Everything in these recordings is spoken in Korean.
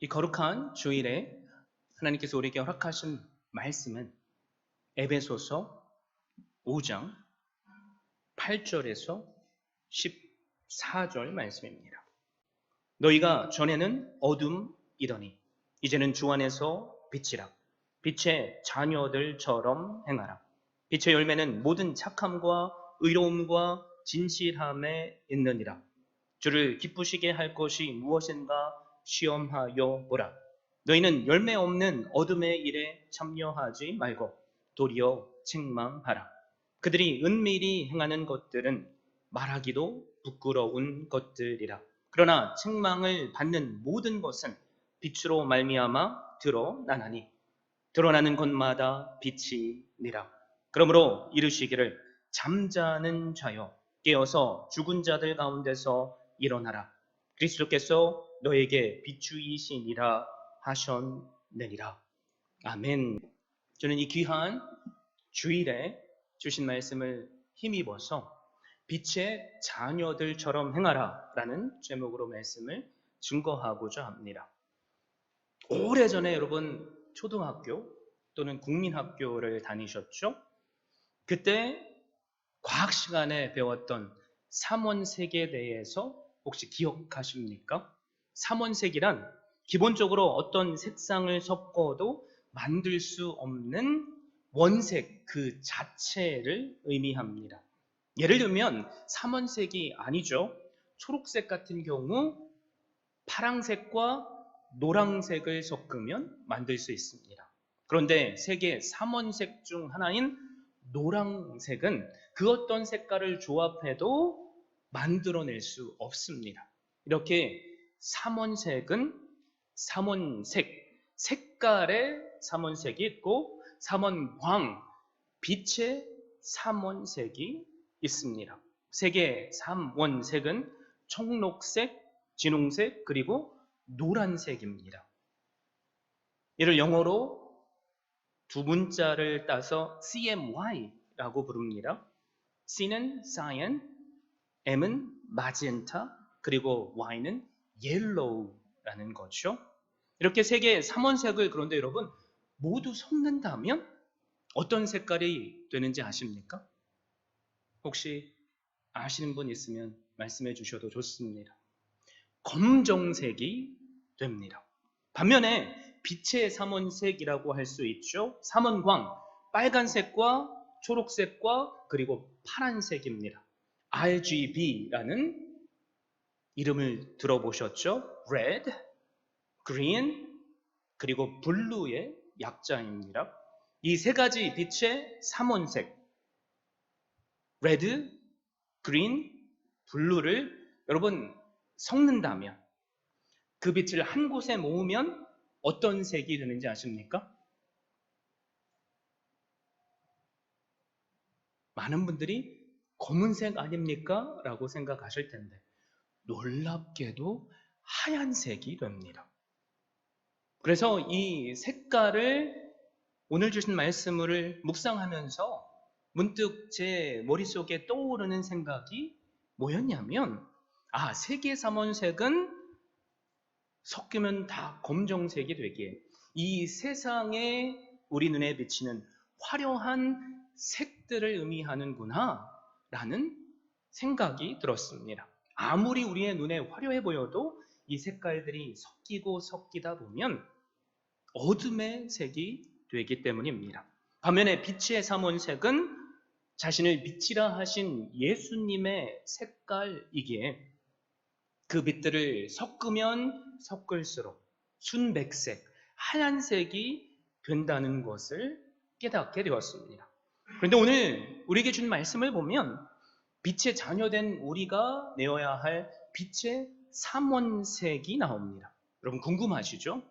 이 거룩한 주일에 하나님께서 우리에게 허락하신 말씀은 에베소서 5장 8절에서 14절 말씀입니다. 너희가 전에는 어둠이더니 이제는 주 안에서 빛이라. 빛의 자녀들처럼 행하라. 빛의 열매는 모든 착함과 의로움과 진실함에 있느니라. 주를 기쁘시게 할 것이 무엇인가 시험하여 보라. 너희는 열매 없는 어둠의 일에 참여하지 말고 도리어 책망하라. 그들이 은밀히 행하는 것들은 말하기도 부끄러운 것들이라. 그러나 책망을 받는 모든 것은 빛으로 말미암아 드러나나니 드러나는 것마다 빛이 니라. 그러므로 이르시기를 잠자는 자여 깨어서 죽은 자들 가운데서 일어나라. 그리스도께서 너에게 비추이시니라 하셨느니라. 아멘. 저는 이 귀한 주일에 주신 말씀을 힘입어서 빛의 자녀들처럼 행하라 라는 제목으로 말씀을 증거하고자 합니다. 오래전에 여러분 초등학교 또는 국민학교를 다니셨죠? 그때 과학 시간에 배웠던 삼원색에 대해서 혹시 기억하십니까? 삼원색이란 기본적으로 어떤 색상을 섞어도 만들 수 없는 원색 그 자체를 의미합니다. 예를 들면 삼원색이 아니죠. 초록색 같은 경우 파랑색과 노란색을 섞으면 만들 수 있습니다. 그런데 세계 삼원색 중 하나인 노란색은 그 어떤 색깔을 조합해도 만들어낼 수 없습니다. 이렇게 삼원색은 삼원색, 색깔의 삼원색이 있고 삼원광, 빛의 삼원색이 있습니다. 세계 삼원색은 청록색, 진홍색, 그리고 노란색입니다. 이를 영어로 두 문자를 따서 CMY라고 부릅니다. C는 cyan, M은 magenta, 그리고 Y는 yellow라는 거죠. 이렇게 세 개의 삼원색을 그런데 여러분 모두 섞는다면 어떤 색깔이 되는지 아십니까? 혹시 아시는 분 있으면 말씀해 주셔도 좋습니다. 검정색이 됩니다. 반면에 빛의 삼원색이라고 할 수 있죠. 삼원광, 빨간색과 초록색과 그리고 파란색입니다. RGB라는 이름을 들어보셨죠? Red, Green, 그리고 Blue의 약자입니다. 이 세 가지 빛의 삼원색, Red, Green, Blue를 여러분 섞는다면 그 빛을 한 곳에 모으면 어떤 색이 되는지 아십니까? 많은 분들이 검은색 아닙니까? 라고 생각하실 텐데 놀랍게도 하얀색이 됩니다. 그래서 이 색깔을 오늘 주신 말씀을 묵상하면서 문득 제 머릿속에 떠오르는 생각이 뭐였냐면 세계 삼원색은 섞이면 다 검정색이 되기에 이 세상에 우리 눈에 비치는 화려한 색들을 의미하는구나 라는 생각이 들었습니다. 아무리 우리의 눈에 화려해 보여도 이 색깔들이 섞이고 섞이다 보면 어둠의 색이 되기 때문입니다. 반면에 빛의 삼원색은 자신을 빛이라 하신 예수님의 색깔이기에 그 빛들을 섞으면 섞을수록 순백색, 하얀색이 된다는 것을 깨닫게 되었습니다. 그런데 오늘 우리에게 준 말씀을 보면 빛의 자녀된 우리가 내어야 할 빛의 삼원색이 나옵니다. 여러분 궁금하시죠?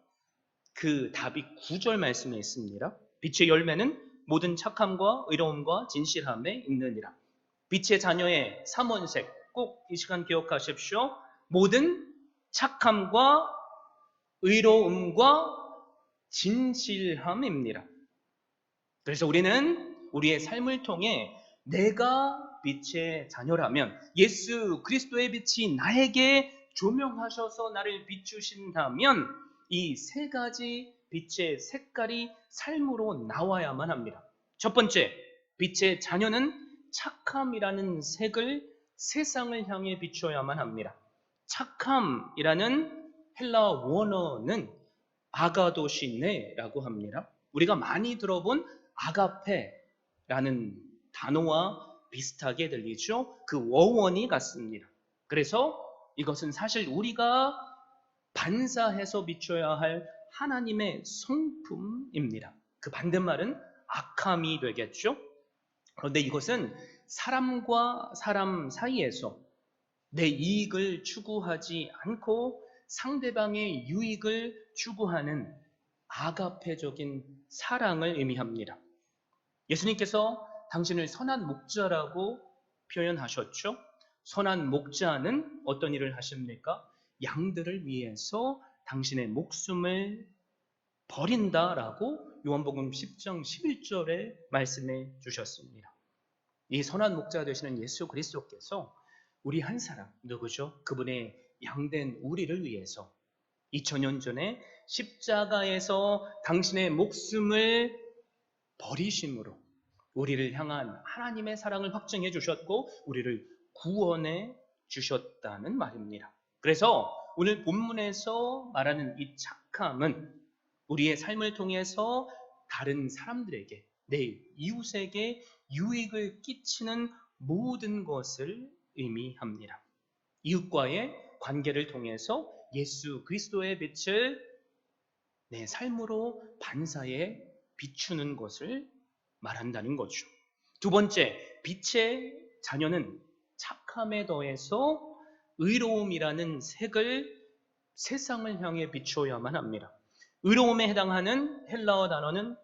그 답이 9절 말씀에 있습니다. 빛의 열매는 모든 착함과 의로움과 진실함에 있느니라. 빛의 자녀의 삼원색 꼭 이 시간 기억하십시오. 모든 착함과 의로움과 진실함입니다. 그래서 우리는 우리의 삶을 통해 내가 빛의 자녀라면 예수 그리스도의 빛이 나에게 조명하셔서 나를 비추신다면 이 세 가지 빛의 색깔이 삶으로 나와야만 합니다. 첫 번째, 빛의 자녀는 착함이라는 색을 세상을 향해 비춰야만 합니다. 착함이라는 헬라 원어는 아가도시네라고 합니다. 우리가 많이 들어본 아가페라는 단어와 비슷하게 들리죠. 그 어원이 같습니다. 그래서 이것은 사실 우리가 반사해서 비춰야 할 하나님의 성품입니다. 그 반대말은 악함이 되겠죠. 그런데 이것은 사람과 사람 사이에서 내 이익을 추구하지 않고 상대방의 유익을 추구하는 아가페적인 사랑을 의미합니다. 예수님께서 당신을 선한 목자라고 표현하셨죠. 선한 목자는 어떤 일을 하십니까? 양들을 위해서 당신의 목숨을 버린다라고 요한복음 10장 11절에 말씀해 주셨습니다. 이 선한 목자 되시는 예수 그리스도께서 우리 한 사람 누구죠? 그분의 양된 우리를 위해서 2000년 전에 십자가에서 당신의 목숨을 버리심으로 우리를 향한 하나님의 사랑을 확증해 주셨고 우리를 구원해 주셨다는 말입니다. 그래서 오늘 본문에서 말하는 이 착함은 우리의 삶을 통해서 다른 사람들에게, 내 이웃에게 유익을 끼치는 모든 것을 의미합니다. 이웃과의 관계를 통해서 예수 그리스도의 빛을 내 삶으로 반사해 비추는 것을 말한다는 거죠. 두 번째, 빛의 자녀는 착함에 더해서 의로움이라는 색을 세상을 향해 비춰야만 합니다. 의로움에 해당하는 헬라어 단어는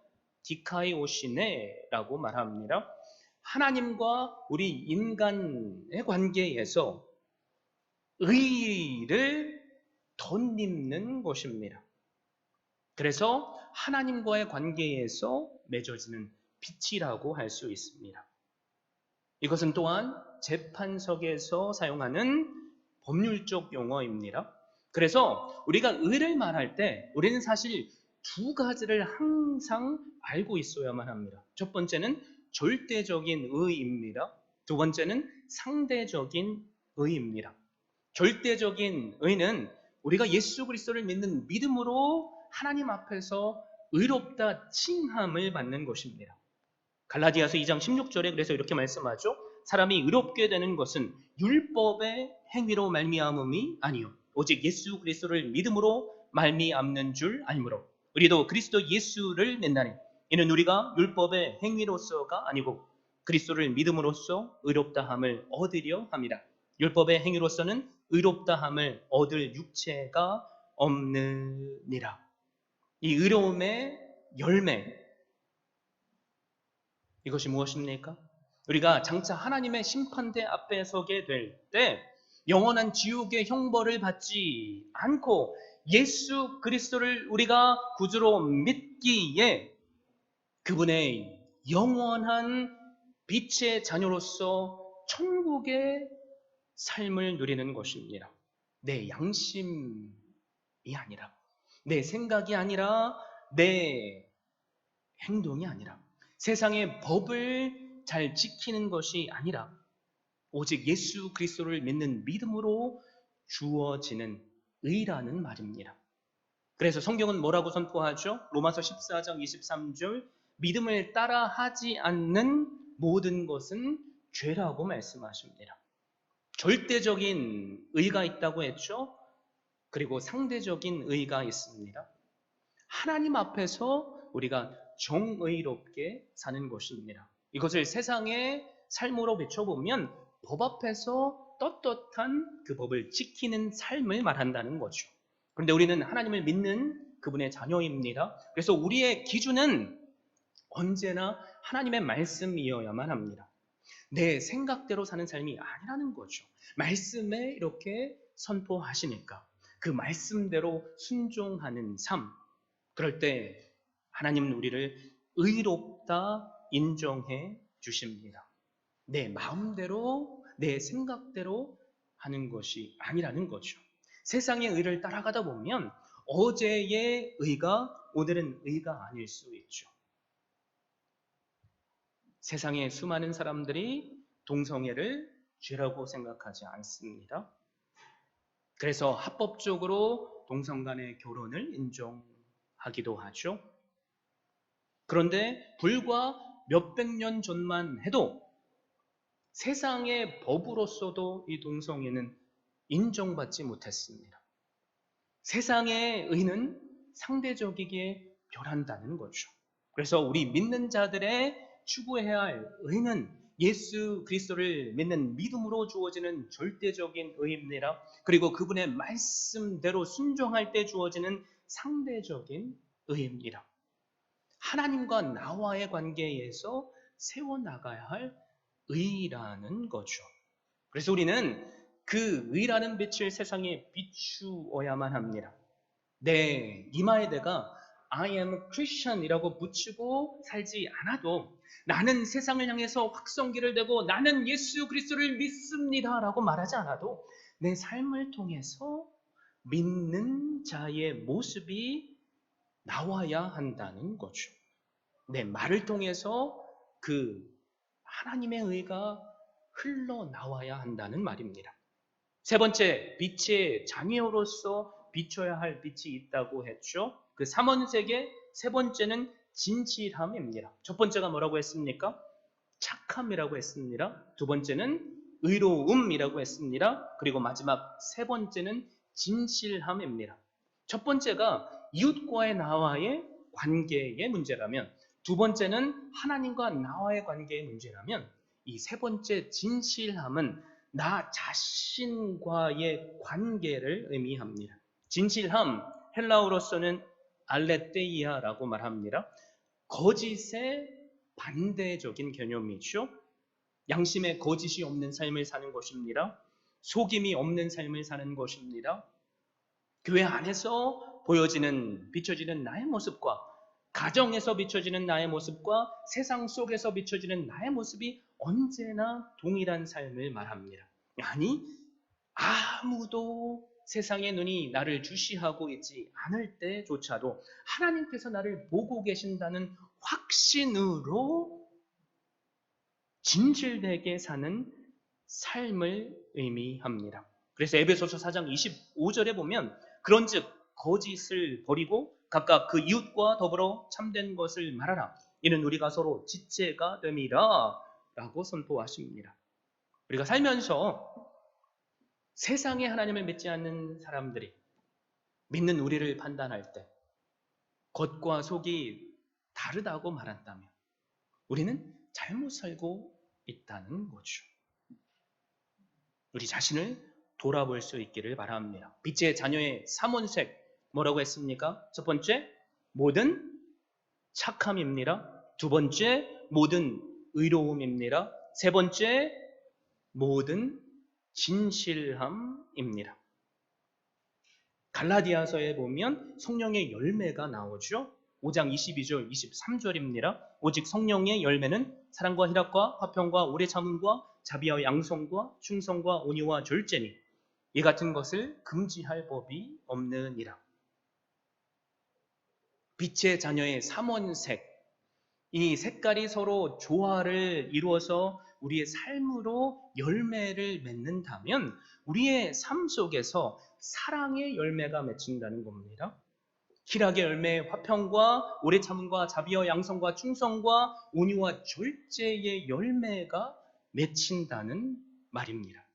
디카이오시네라고 말합니다. 하나님과 우리 인간의 관계에서 의를 덧입는 것입니다. 그래서 하나님과의 관계에서 맺어지는 빛이라고 할 수 있습니다. 이것은 또한 재판석에서 사용하는 법률적 용어입니다. 그래서 우리가 의를 말할 때 우리는 사실 두 가지를 항상 알고 있어야만 합니다. 첫 번째는 절대적인 의입니다. 두 번째는 상대적인 의입니다. 절대적인 의는 우리가 예수 그리스도를 믿는 믿음으로 하나님 앞에서 의롭다 칭함을 받는 것입니다. 갈라디아서 2장 16절에 그래서 이렇게 말씀하죠. 사람이 의롭게 되는 것은 율법의 행위로 말미암음이 아니요 오직 예수 그리스도를 믿음으로 말미암는 줄 알므로 우리도 그리스도 예수를 믿나니 이는 우리가 율법의 행위로서가 아니고 그리스도를 믿음으로써 의롭다함을 얻으려 함이라. 율법의 행위로서는 의롭다함을 얻을 육체가 없느니라. 이 의로움의 열매, 이것이 무엇입니까? 우리가 장차 하나님의 심판대 앞에 서게 될 때 영원한 지옥의 형벌을 받지 않고 예수 그리스도를 우리가 구주로 믿기에 그분의 영원한 빛의 자녀로서 천국의 삶을 누리는 것입니다. 내 양심이 아니라, 내 생각이 아니라, 내 행동이 아니라, 세상의 법을 잘 지키는 것이 아니라 오직 예수 그리스도를 믿는 믿음으로 주어지는 의라는 말입니다. 그래서 성경은 뭐라고 선포하죠? 로마서 14장 23절 믿음을 따라 하지 않는 모든 것은 죄라고 말씀하십니다. 절대적인 의가 있다고 했죠? 그리고 상대적인 의가 있습니다. 하나님 앞에서 우리가 정의롭게 사는 것입니다. 이것을 세상의 삶으로 비춰보면 법 앞에서 떳떳한 그 법을 지키는 삶을 말한다는 거죠. 그런데 우리는 하나님을 믿는 그분의 자녀입니다. 그래서 우리의 기준은 언제나 하나님의 말씀이어야만 합니다. 내 생각대로 사는 삶이 아니라는 거죠. 말씀에 이렇게 선포하시니까 그 말씀대로 순종하는 삶, 그럴 때 하나님은 우리를 의롭다 인정해 주십니다. 내 마음대로, 내 생각대로 하는 것이 아니라는 거죠. 세상의 의를 따라가다 보면 어제의 의가 오늘은 의가 아닐 수 있죠. 세상의 수많은 사람들이 동성애를 죄라고 생각하지 않습니다. 그래서 합법적으로 동성 간의 결혼을 인정하기도 하죠. 그런데 불과 몇백 년 전만 해도 세상의 법으로서도 이 동성애는 인정받지 못했습니다. 세상의 의는 상대적이게 변한다는 거죠. 그래서 우리 믿는 자들의 추구해야 할 의는 예수 그리스도를 믿는 믿음으로 주어지는 절대적인 의입니다. 그리고 그분의 말씀대로 순종할 때 주어지는 상대적인 의입니다. 하나님과 나와의 관계에서 세워나가야 할 의라는 거죠. 그래서 우리는 그 의라는 빛을 세상에 비추어야만 합니다. 내 이마에다가 I am a Christian 이라고 붙이고 살지 않아도 나는 세상을 향해서 확성기를 대고 나는 예수 그리스도를 믿습니다 라고 말하지 않아도 내 삶을 통해서 믿는 자의 모습이 나와야 한다는 거죠. 내 말을 통해서 그 하나님의 의가 흘러나와야 한다는 말입니다. 세 번째, 빛의 자녀로서 비춰야 할 빛이 있다고 했죠. 그 삼원색의 세 번째는 진실함입니다. 첫 번째가 뭐라고 했습니까? 착함이라고 했습니다. 두 번째는 의로움이라고 했습니다. 그리고 마지막 세 번째는 진실함입니다. 첫 번째가 이웃과의 나와의 관계의 문제라면 두 번째는 하나님과 나와의 관계의 문제라면 이 세 번째 진실함은 나 자신과의 관계를 의미합니다. 진실함, 헬라어로서는 알레테이아라고 말합니다. 거짓의 반대적인 개념이죠. 양심에 거짓이 없는 삶을 사는 것입니다. 속임이 없는 삶을 사는 것입니다. 교회 안에서 보여지는, 비춰지는 나의 모습과 가정에서 비춰지는 나의 모습과 세상 속에서 비춰지는 나의 모습이 언제나 동일한 삶을 말합니다. 아니, 아무도 세상의 눈이 나를 주시하고 있지 않을 때조차도 하나님께서 나를 보고 계신다는 확신으로 진실되게 사는 삶을 의미합니다. 그래서 에베소서 4장 25절에 보면 그런즉 거짓을 버리고 각각 그 이웃과 더불어 참된 것을 말하라. 이는 우리가 서로 지체가 됨이라 라고 선포하십니다. 우리가 살면서 세상에 하나님을 믿지 않는 사람들이 믿는 우리를 판단할 때 겉과 속이 다르다고 말한다면 우리는 잘못 살고 있다는 거죠. 우리 자신을 돌아볼 수 있기를 바랍니다. 빛의 자녀의 삼원색 뭐라고 했습니까? 첫 번째, 모든 착함입니다. 두 번째, 모든 의로움입니다. 세 번째, 모든 진실함입니다. 갈라디아서에 보면 성령의 열매가 나오죠. 5장 22절, 23절입니다. 오직 성령의 열매는 사랑과 희락과 화평과 오래 참음과 자비와 양성과 충성과 온유와 절제니 이 같은 것을 금지할 법이 없느니라. 빛의 자녀의 삼원색, 이 색깔이 서로 조화를 이루어서 우리의 삶으로 열매를 맺는다면 우리의 삶 속에서 사랑의 열매가 맺힌다는 겁니다. 희락의 열매, 화평과 오래 참음과 자비와 양성과 충성과 온유와 절제의 열매가 맺힌다는 말입니다.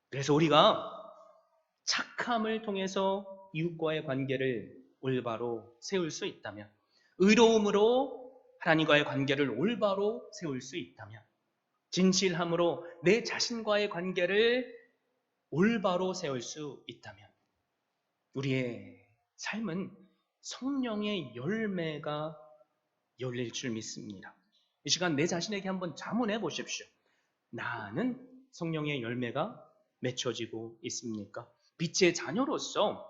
그래서 우리가 착함을 통해서 이웃과의 관계를 올바로 세울 수 있다면, 의로움으로 하나님과의 관계를 올바로 세울 수 있다면, 진실함으로 내 자신과의 관계를 올바로 세울 수 있다면 우리의 삶은 성령의 열매가 열릴 줄 믿습니다. 이 시간 내 자신에게 한번 자문해 보십시오. 나는 성령의 열매가 맺혀지고 있습니까? 빛의 자녀로서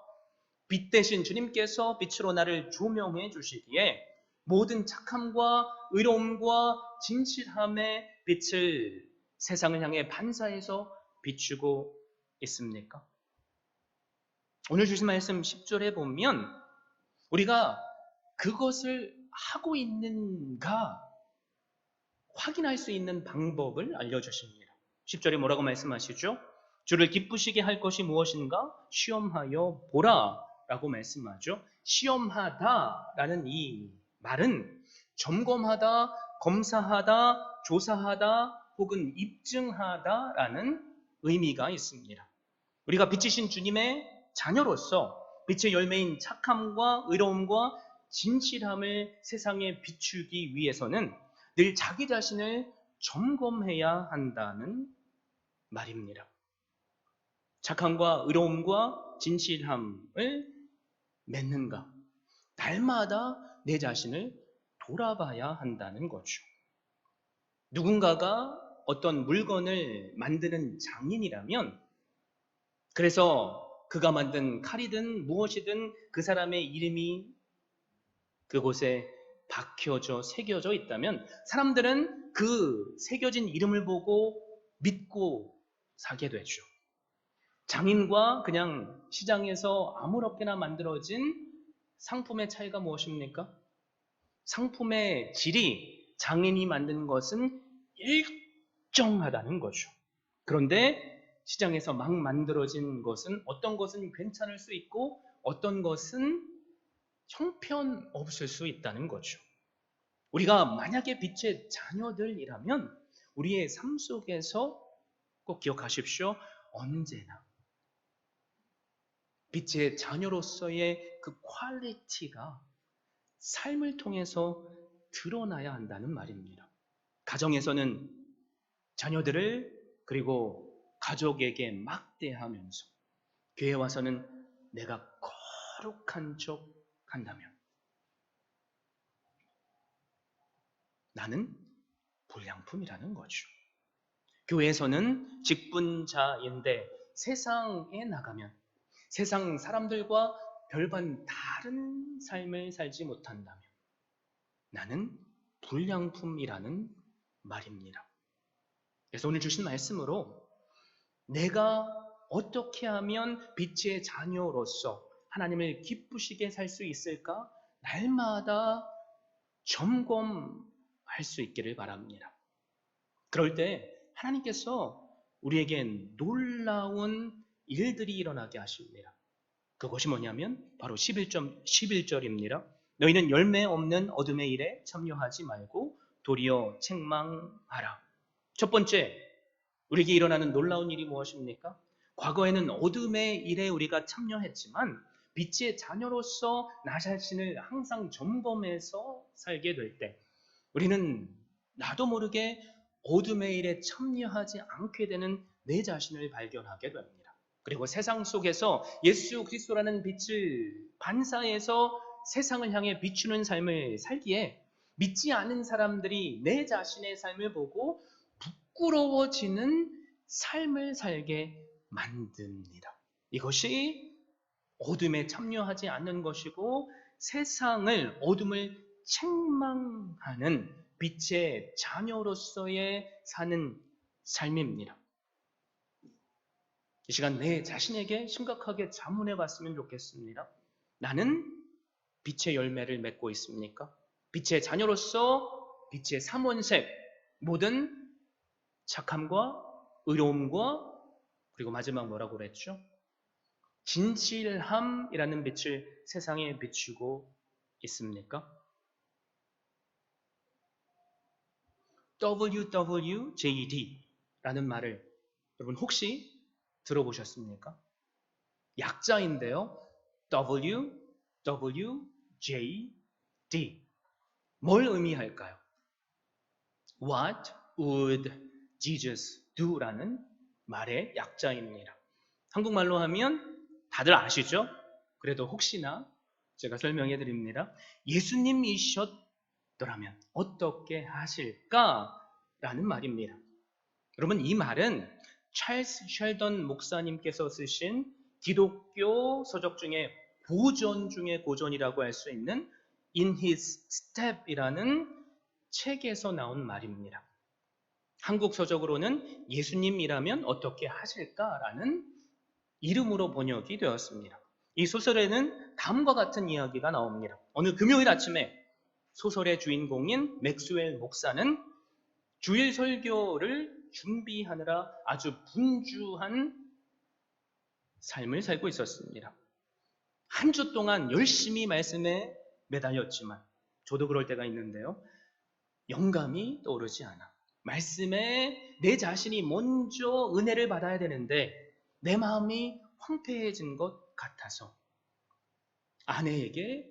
빛 대신 주님께서 빛으로 나를 조명해 주시기에 모든 착함과 의로움과 진실함의 빛을 세상을 향해 반사해서 비추고 있습니까? 오늘 주신 말씀 10절에 보면 우리가 그것을 하고 있는가 확인할 수 있는 방법을 알려주십니다. 10절에 뭐라고 말씀하시죠? 주를 기쁘시게 할 것이 무엇인가? 시험하여 보라 라고 말씀하죠. 시험하다 라는 이 말은 점검하다, 검사하다, 조사하다 혹은 입증하다 라는 의미가 있습니다. 우리가 빛이신 주님의 자녀로서 빛의 열매인 착함과 의로움과 진실함을 세상에 비추기 위해서는 늘 자기 자신을 점검해야 한다는 말입니다. 착함과 의로움과 진실함을 맺는가? 날마다 내 자신을 돌아봐야 한다는 거죠. 누군가가 어떤 물건을 만드는 장인이라면 그래서 그가 만든 칼이든 무엇이든 그 사람의 이름이 그곳에 박혀져 새겨져 있다면 사람들은 그 새겨진 이름을 보고 믿고 사게 되죠. 장인과 그냥 시장에서 아무렇게나 만들어진 상품의 차이가 무엇입니까? 상품의 질이 장인이 만든 것은 일정하다는 거죠. 그런데 시장에서 막 만들어진 것은 어떤 것은 괜찮을 수 있고 어떤 것은 형편없을 수 있다는 거죠. 우리가 만약에 빛의 자녀들이라면 우리의 삶 속에서 꼭 기억하십시오. 언제나 빛의 자녀로서의 그 퀄리티가 삶을 통해서 드러나야 한다는 말입니다. 가정에서는 자녀들을 그리고 가족에게 막대하면서 교회 와서는 내가 거룩한 척 한다면 나는 불량품이라는 거죠. 교회에서는 직분자인데 세상에 나가면 세상 사람들과 별반 다른 삶을 살지 못한다면 나는 불량품이라는 말입니다. 그래서 오늘 주신 말씀으로 내가 어떻게 하면 빛의 자녀로서 하나님을 기쁘시게 살 수 있을까? 날마다 점검할 수 있기를 바랍니다. 그럴 때 하나님께서 우리에겐 놀라운 일들이 일어나게 하십니다. 그것이 뭐냐면 바로 11절입니다. 너희는 열매 없는 어둠의 일에 참여하지 말고 도리어 책망하라. 첫 번째, 우리에게 일어나는 놀라운 일이 무엇입니까? 과거에는 어둠의 일에 우리가 참여했지만 빛의 자녀로서 나 자신을 항상 점검해서 살게 될 때 우리는 나도 모르게 어둠의 일에 참여하지 않게 되는 내 자신을 발견하게 됩니다. 그리고 세상 속에서 예수 그리스도라는 빛을 반사해서 세상을 향해 비추는 삶을 살기에 믿지 않은 사람들이 내 자신의 삶을 보고 부끄러워지는 삶을 살게 만듭니다. 이것이 어둠에 참여하지 않는 것이고 세상을 어둠을 책망하는 빛의 자녀로서의 사는 삶입니다. 이 시간 내 자신에게 심각하게 자문해 봤으면 좋겠습니다. 나는 빛의 열매를 맺고 있습니까? 빛의 자녀로서 빛의 삼원색, 모든 착함과 의로움과 그리고 마지막 뭐라고 그랬죠? 진실함이라는 빛을 세상에 비추고 있습니까? WWJD라는 말을 여러분 혹시 들어보셨습니까? 약자인데요. WWJD. 뭘 의미할까요? What would Jesus do? 라는 말의 약자입니다. 한국말로 하면 다들 아시죠? 그래도 혹시나 제가 설명해 드립니다. 예수님이셨더라면 어떻게 하실까? 라는 말입니다. 여러분 이 말은 찰스 셸던 목사님께서 쓰신 기독교 서적 중에 고전 중에 고전이라고 할 수 있는 In His Step이라는 책에서 나온 말입니다. 한국 서적으로는 예수님이라면 어떻게 하실까라는 이름으로 번역이 되었습니다. 이 소설에는 다음과 같은 이야기가 나옵니다. 어느 금요일 아침에 소설의 주인공인 맥스웰 목사는 주일 설교를 준비하느라 아주 분주한 삶을 살고 있었습니다. 한 주 동안 열심히 말씀에 매달렸지만 저도 그럴 때가 있는데요. 영감이 떠오르지 않아. 말씀에 내 자신이 먼저 은혜를 받아야 되는데 내 마음이 황폐해진 것 같아서 아내에게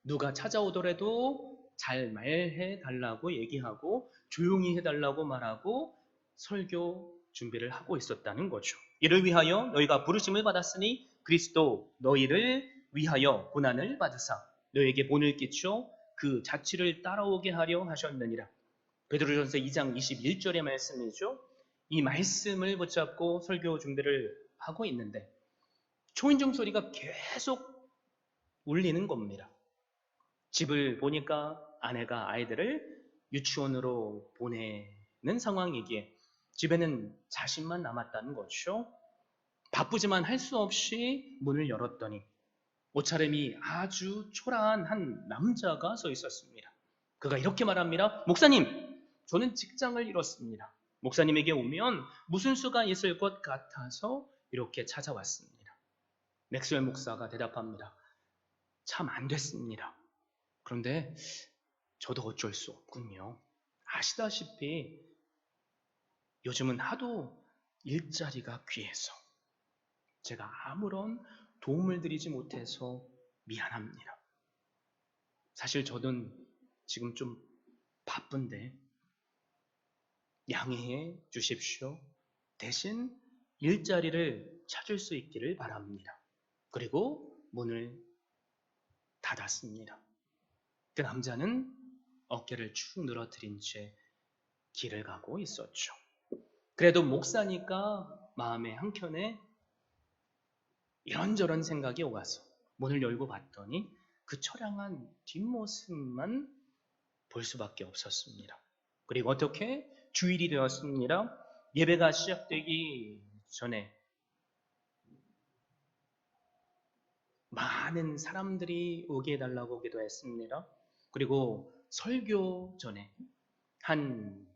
누가 찾아오더라도 잘 말해 달라고 얘기하고 조용히 해달라고 말하고 설교 준비를 하고 있었다는 거죠. 이를 위하여 너희가 부르심을 받았으니 그리스도 너희를 위하여 고난을 받으사 너희에게 본을 끼쳐 그 자취를 따라오게 하려 하셨느니라. 베드로전서 2장 21절의 말씀이죠. 이 말씀을 붙잡고 설교 준비를 하고 있는데 초인종 소리가 계속 울리는 겁니다. 집을 보니까 아내가 아이들을 유치원으로 보내는 상황이기에 집에는 자신만 남았다는 거죠. 바쁘지만 할 수 없이 문을 열었더니 옷차림이 아주 초라한 한 남자가 서 있었습니다. 그가 이렇게 말합니다. 목사님, 저는 직장을 잃었습니다. 목사님에게 오면 무슨 수가 있을 것 같아서 이렇게 찾아왔습니다. 맥스웰 목사가 대답합니다. 참 안 됐습니다. 그런데 저도 어쩔 수 없군요. 아시다시피 요즘은 하도 일자리가 귀해서 제가 아무런 도움을 드리지 못해서 미안합니다. 사실 저는 지금 좀 바쁜데 양해해 주십시오. 대신 일자리를 찾을 수 있기를 바랍니다. 그리고 문을 닫았습니다. 그 남자는 어깨를 축 늘어뜨린 채 길을 가고 있었죠. 그래도 목사니까 마음의 한켠에 이런저런 생각이 오가서 문을 열고 봤더니 그 처량한 뒷모습만 볼 수밖에 없었습니다. 그리고 어떻게 주일이 되었습니다. 예배가 시작되기 전에 많은 사람들이 오게 해달라고 기도했습니다. 그리고 설교 전에 한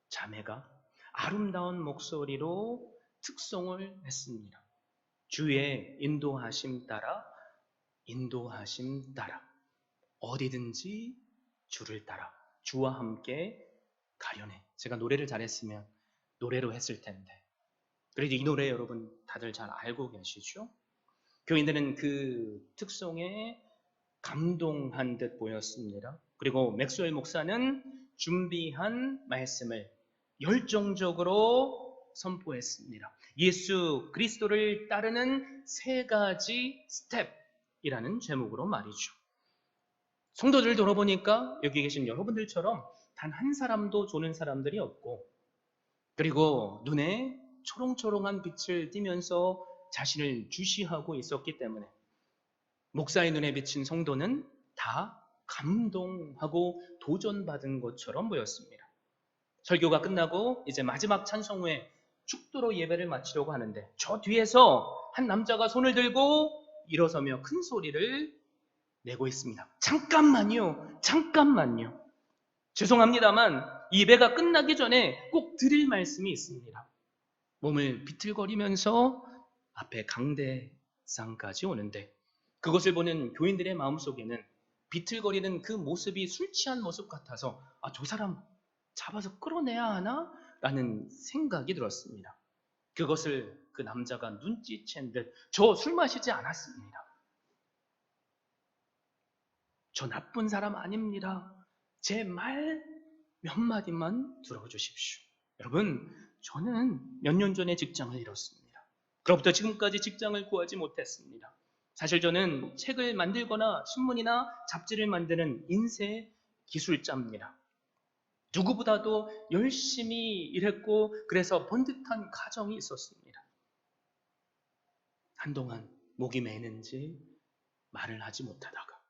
자매가 아름다운 목소리로 특송을 했습니다. 주의 인도하심 따라 어디든지 주를 따라 주와 함께 가려네. 제가 노래를 잘했으면 노래로 했을 텐데 그래도 이 노래 여러분 다들 잘 알고 계시죠? 교인들은 그 특송에 감동한 듯 보였습니다. 그리고 맥스웰 목사는 준비한 말씀을 열정적으로 선포했습니다. 예수 그리스도를 따르는 세 가지 스텝이라는 제목으로 말이죠. 성도들 돌아보니까 여기 계신 여러분들처럼 단 한 사람도 조는 사람들이 없고 그리고 눈에 초롱초롱한 빛을 띠면서 자신을 주시하고 있었기 때문에 목사의 눈에 비친 성도는 다 감동하고 도전받은 것처럼 보였습니다. 설교가 끝나고 이제 마지막 찬송 후에 축도로 예배를 마치려고 하는데 저 뒤에서 한 남자가 손을 들고 일어서며 큰 소리를 내고 있습니다. 잠깐만요. 죄송합니다만 예배가 끝나기 전에 꼭 드릴 말씀이 있습니다. 몸을 비틀거리면서 앞에 강대상까지 오는데 그것을 보는 교인들의 마음속에는 비틀거리는 그 모습이 술 취한 모습 같아서 저 사람 잡아서 끌어내야 하나? 라는 생각이 들었습니다. 그것을 그 남자가 눈치챈 듯 저 술 마시지 않았습니다. 저 나쁜 사람 아닙니다. 제 말 몇 마디만 들어주십시오. 여러분, 저는 몇 년 전에 직장을 잃었습니다. 그로부터 지금까지 직장을 구하지 못했습니다. 사실 저는 책을 만들거나 신문이나 잡지를 만드는 인쇄 기술자입니다. 누구보다도 열심히 일했고 그래서 번듯한 가정이 있었습니다. 한동안 목이 메는지 말을 하지 못하다가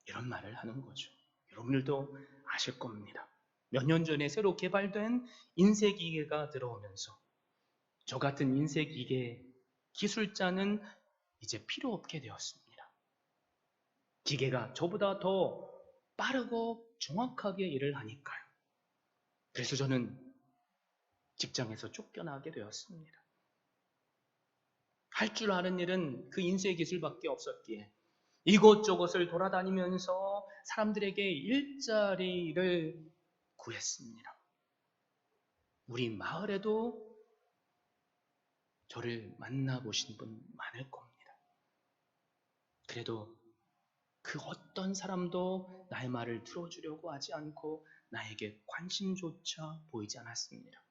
이런 말을 하는 거죠. 여러분들도 아실 겁니다. 몇 년 전에 새로 개발된 인쇄기계가 들어오면서 저 같은 인쇄기계 기술자는 이제 필요 없게 되었습니다. 기계가 저보다 더 빠르고 정확하게 일을 하니까요. 그래서 저는 직장에서 쫓겨나게 되었습니다. 할 줄 아는 일은 그 인쇄 기술밖에 없었기에 이곳저곳을 돌아다니면서 사람들에게 일자리를 구했습니다. 우리 마을에도 저를 만나보신 분 많을 겁니다. 그래도 그 어떤 사람도 나의 말을 들어주려고 하지 않고 나에게 관심조차 보이지 않았습니다.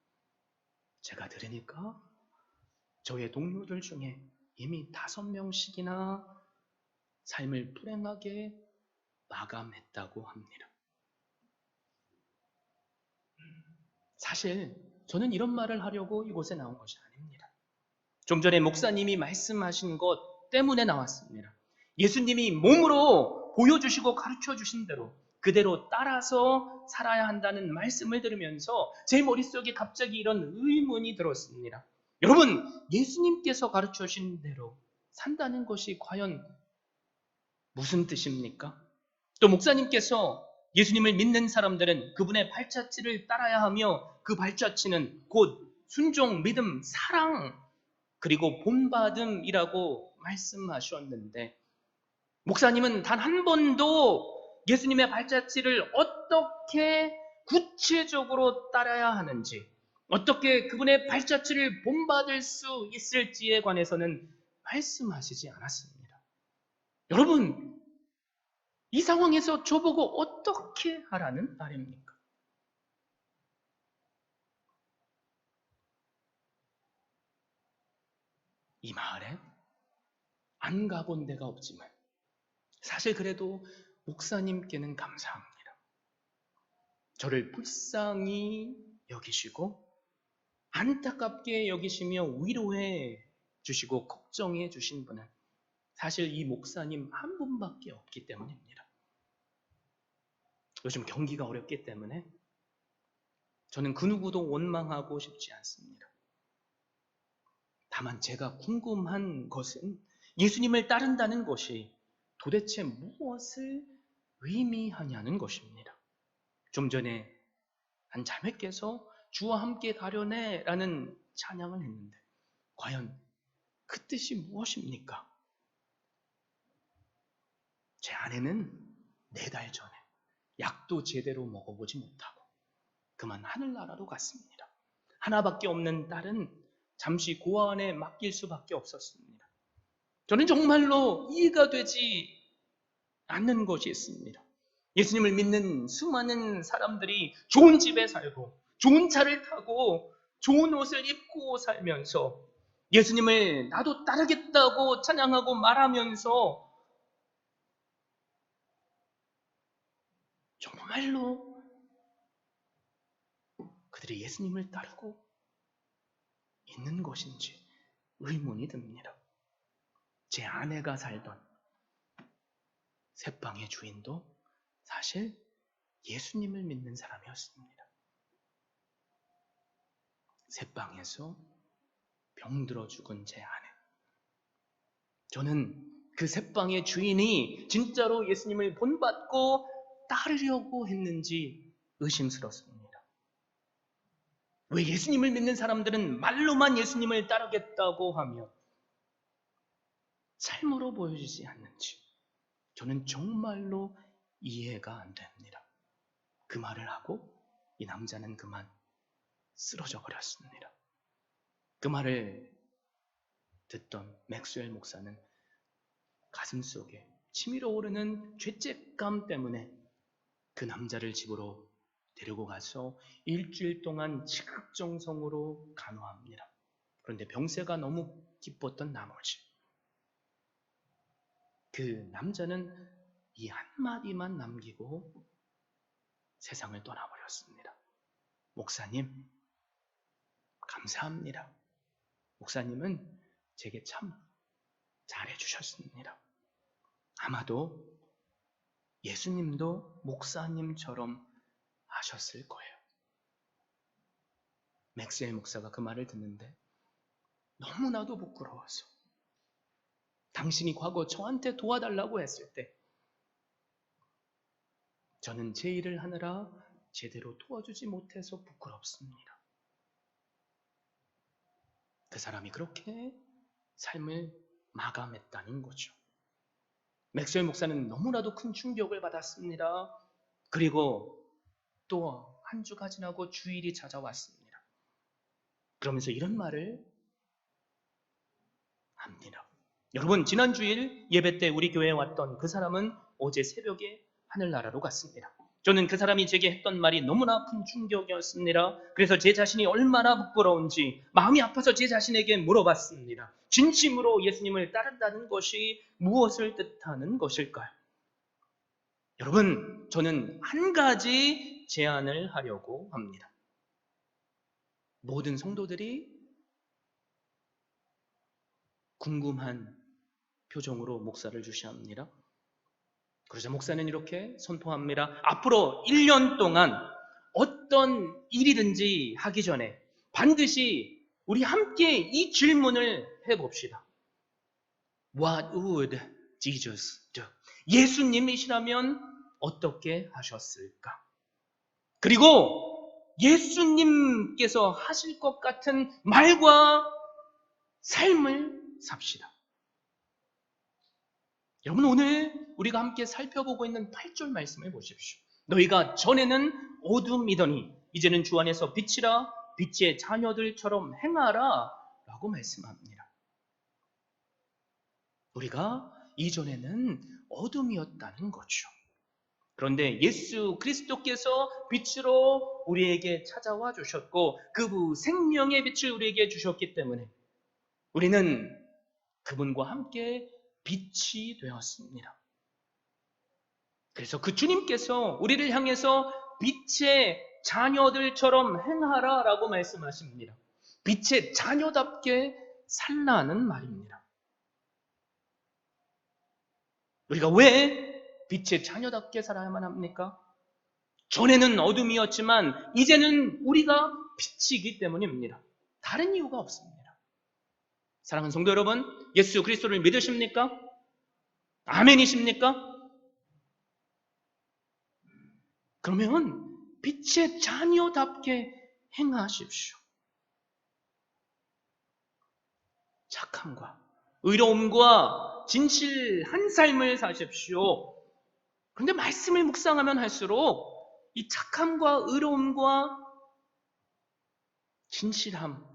제가 들으니까 저의 동료들 중에 이미 5명씩이나 삶을 불행하게 마감했다고 합니다. 사실 저는 이런 말을 하려고 이곳에 나온 것이 아닙니다. 좀 전에 목사님이 말씀하신 것 때문에 나왔습니다. 예수님이 몸으로 보여주시고 가르쳐 주신 대로 그대로 따라서 살아야 한다는 말씀을 들으면서 제 머릿속에 갑자기 이런 의문이 들었습니다. 여러분, 예수님께서 가르쳐 주신 대로 산다는 것이 과연 무슨 뜻입니까? 또 목사님께서 예수님을 믿는 사람들은 그분의 발자취를 따라야 하며 그 발자취는 곧 순종, 믿음, 사랑, 그리고 본받음이라고 말씀하셨는데 목사님은 단 한 번도 예수님의 발자취를 어떻게 구체적으로 따라야 하는지, 어떻게 그분의 발자취를 본받을 수 있을지에 관해서는 말씀하시지 않았습니다. 여러분, 이 상황에서 저보고 어떻게 하라는 말입니까? 이 마을에 안 가본 데가 없지만 사실 그래도 목사님께는 감사합니다. 저를 불쌍히 여기시고 안타깝게 여기시며 위로해 주시고 걱정해 주신 분은 사실 이 목사님 한 분밖에 없기 때문입니다. 요즘 경기가 어렵기 때문에 저는 그 누구도 원망하고 싶지 않습니다. 다만 제가 궁금한 것은 예수님을 따른다는 것이 도대체 무엇을 의미하냐는 것입니다. 좀 전에 한 자매께서 주와 함께 가려네 라는 찬양을 했는데 과연 그 뜻이 무엇입니까? 제 아내는 4달 전에 약도 제대로 먹어보지 못하고 그만 하늘나라로 갔습니다. 하나밖에 없는 딸은 잠시 고아원에 맡길 수밖에 없었습니다. 저는 정말로 이해가 되지 않는 것이 있습니다. 예수님을 믿는 수많은 사람들이 좋은 집에 살고 좋은 차를 타고 좋은 옷을 입고 살면서 예수님을 나도 따르겠다고 찬양하고 말하면서 정말로 그들이 예수님을 따르고 있는 것인지 의문이 듭니다. 제 아내가 살던 새방의 주인도 사실 예수님을 믿는 사람이었습니다. 새방에서 병들어 죽은 제 아내. 저는 그 새방의 주인이 진짜로 예수님을 본받고 따르려고 했는지 의심스럽습니다. 왜 예수님을 믿는 사람들은 말로만 예수님을 따르겠다고 하며 삶으로 보여주지 않는지 저는 정말로 이해가 안 됩니다. 그 말을 하고 이 남자는 그만 쓰러져 버렸습니다. 그 말을 듣던 맥스웰 목사는 가슴속에 치밀어 오르는 죄책감 때문에 그 남자를 집으로 데리고 가서 일주일 동안 지극정성으로 간호합니다. 그런데 병세가 너무 깊었던 나머지 그 남자는 이 한마디만 남기고 세상을 떠나버렸습니다. 목사님, 감사합니다. 목사님은 제게 참 잘해주셨습니다. 아마도 예수님도 목사님처럼 하셨을 거예요. 맥스웰 목사가 그 말을 듣는데 너무나도 부끄러워서 당신이 과거 저한테 도와달라고 했을 때 저는 제 일을 하느라 제대로 도와주지 못해서 부끄럽습니다. 그 사람이 그렇게 삶을 마감했다는 거죠. 맥스웰 목사는 너무나도 큰 충격을 받았습니다. 그리고 또 한 주가 지나고 주일이 찾아왔습니다. 그러면서 이런 말을 합니다. 여러분, 지난 주일 예배 때 우리 교회에 왔던 그 사람은 어제 새벽에 하늘나라로 갔습니다. 저는 그 사람이 제게 했던 말이 너무나 큰 충격이었습니다. 그래서 제 자신이 얼마나 부끄러운지 마음이 아파서 제 자신에게 물어봤습니다. 진심으로 예수님을 따른다는 것이 무엇을 뜻하는 것일까요? 여러분, 저는 한 가지 제안을 하려고 합니다. 모든 성도들이 궁금한 표정으로 목사를 주시합니다. 그러자 목사는 이렇게 선포합니다. 앞으로 1년 동안 어떤 일이든지 하기 전에 반드시 우리 함께 이 질문을 해봅시다. What would Jesus do? 예수님이시라면 어떻게 하셨을까? 그리고 예수님께서 하실 것 같은 말과 삶을 삽시다. 여러분, 오늘 우리가 함께 살펴보고 있는 8절 말씀을 보십시오. 너희가 전에는 어둠이더니 이제는 주 안에서 빛이라, 빛의 자녀들처럼 행하라 라고 말씀합니다. 우리가 이전에는 어둠이었다는 거죠. 그런데 예수 그리스도께서 빛으로 우리에게 찾아와 주셨고 그 생명의 빛을 우리에게 주셨기 때문에 우리는 그분과 함께 빛이 되었습니다. 그래서 그 주님께서 우리를 향해서 빛의 자녀들처럼 행하라 라고 말씀하십니다. 빛의 자녀답게 살라는 말입니다. 우리가 왜 빛의 자녀답게 살아야만 합니까? 전에는 어둠이었지만 이제는 우리가 빛이기 때문입니다. 다른 이유가 없습니다. 사랑하는 성도 여러분, 예수 그리스도를 믿으십니까? 아멘이십니까? 그러면 빛의 자녀답게 행하십시오. 착함과 의로움과 진실한 삶을 사십시오. 그런데 말씀을 묵상하면 할수록 이 착함과 의로움과 진실함,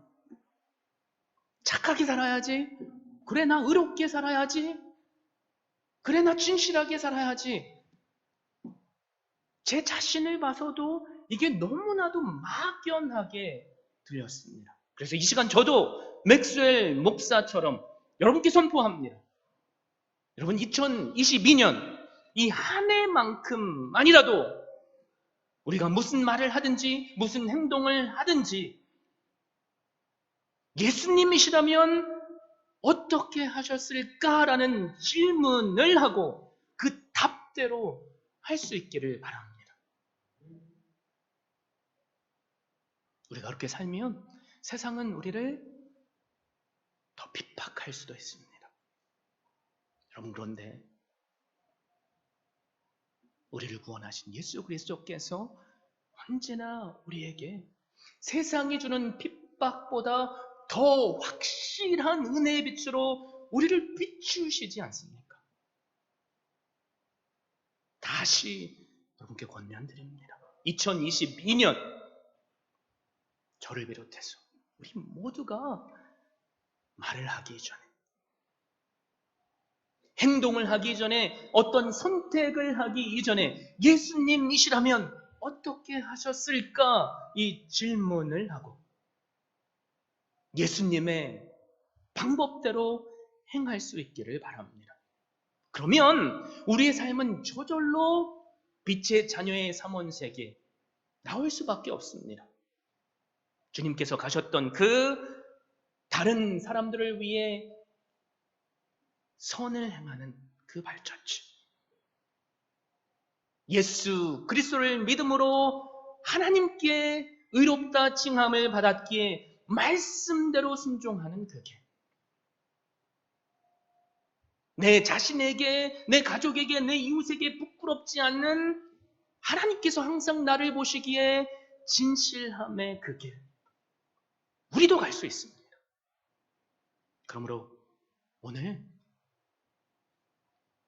착하게 살아야지, 그래 나 의롭게 살아야지, 그래 나 진실하게 살아야지, 제 자신을 봐서도 이게 너무나도 막연하게 들렸습니다. 그래서 이 시간 저도 맥스웰 목사처럼 여러분께 선포합니다. 여러분, 2022년 이 한 해만큼만이라도 우리가 무슨 말을 하든지 무슨 행동을 하든지 예수님이시라면 어떻게 하셨을까라는 질문을 하고 그 답대로 할 수 있기를 바랍니다. 우리가 그렇게 살면 세상은 우리를 더 핍박할 수도 있습니다. 여러분, 그런데 우리를 구원하신 예수 그리스도께서 언제나 우리에게 세상이 주는 핍박보다 더 확실한 은혜의 빛으로 우리를 비추시지 않습니까? 다시 여러분께 권면드립니다. 2022년 저를 비롯해서 우리 모두가 말을 하기 전에, 행동을 하기 전에, 어떤 선택을 하기 이전에 예수님이시라면 어떻게 하셨을까? 이 질문을 하고 예수님의 방법대로 행할 수 있기를 바랍니다. 그러면 우리의 삶은 저절로 빛의 자녀의 삼원세계에 나올 수밖에 없습니다. 주님께서 가셨던 그 다른 사람들을 위해 선을 행하는 그 발자취, 예수 그리스도를 믿음으로 하나님께 의롭다 칭함을 받았기에 말씀대로 순종하는 그 길, 내 자신에게, 내 가족에게, 내 이웃에게 부끄럽지 않는 하나님께서 항상 나를 보시기에 진실함의 그 길, 우리도 갈 수 있습니다. 그러므로 오늘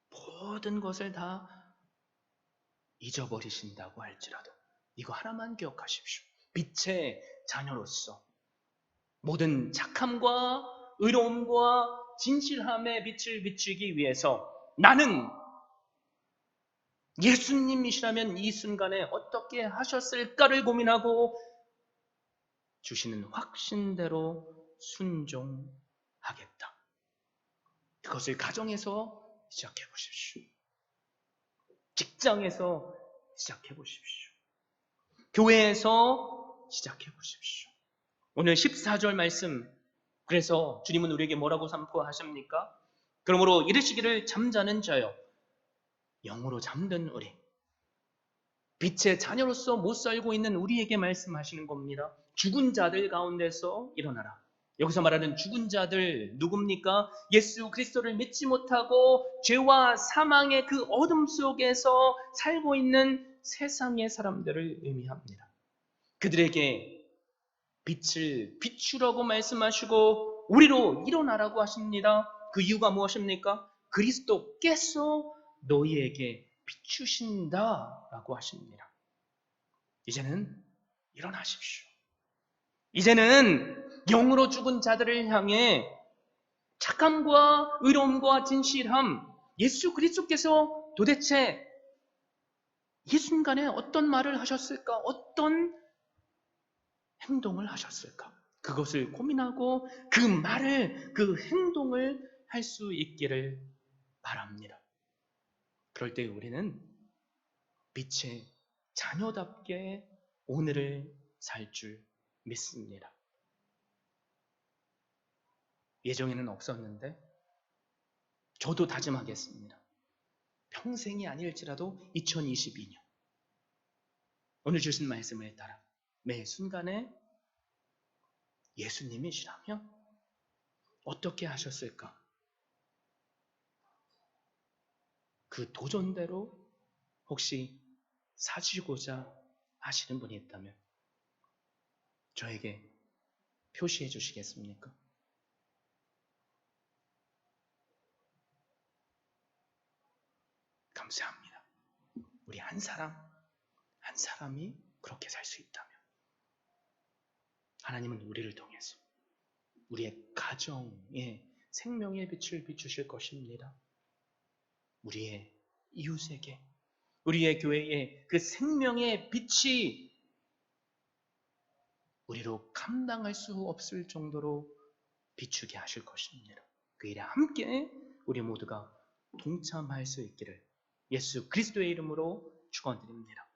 모든 것을 다 잊어버리신다고 할지라도 이거 하나만 기억하십시오. 빛의 자녀로서 모든 착함과 의로움과 진실함의 빛을 비추기 위해서 나는 예수님이시라면 이 순간에 어떻게 하셨을까를 고민하고 주시는 확신대로 순종하겠다. 그것을 가정에서 시작해 보십시오. 직장에서 시작해 보십시오. 교회에서 시작해 보십시오. 오늘 14절 말씀, 그래서 주님은 우리에게 뭐라고 선포하십니까? 그러므로 이르시기를 잠자는 자여, 영으로 잠든 우리, 빛의 자녀로서 못 살고 있는 우리에게 말씀하시는 겁니다. 죽은 자들 가운데서 일어나라. 여기서 말하는 죽은 자들 누굽니까? 예수 그리스도를 믿지 못하고 죄와 사망의 그 어둠 속에서 살고 있는 세상의 사람들을 의미합니다. 그들에게 빛을 비추라고 말씀하시고 우리로 일어나라고 하십니다. 그 이유가 무엇입니까? 그리스도께서 너희에게 비추신다라고 하십니다. 이제는 일어나십시오. 이제는 영으로 죽은 자들을 향해 착함과 의로움과 진실함, 예수 그리스도께서 도대체 이 순간에 어떤 말을 하셨을까? 어떤 행동을 하셨을까? 그것을 고민하고 그 말을, 그 행동을 할 수 있기를 바랍니다. 그럴 때 우리는 빛의 자녀답게 오늘을 살 줄 믿습니다. 예정에는 없었는데 저도 다짐하겠습니다. 평생이 아닐지라도 2022년 오늘 주신 말씀을 따라 매 순간에 예수님이시라면 어떻게 하셨을까? 그 도전대로 혹시 사시고자 하시는 분이 있다면 저에게 표시해 주시겠습니까? 감사합니다. 우리 한 사람이 그렇게 살 수 있다면 하나님은 우리를 통해서 우리의 가정에 생명의 빛을 비추실 것입니다. 우리의 이웃에게, 우리의 교회에 그 생명의 빛이 우리로 감당할 수 없을 정도로 비추게 하실 것입니다. 그 일에 함께 우리 모두가 동참할 수 있기를 예수 그리스도의 이름으로 축원드립니다.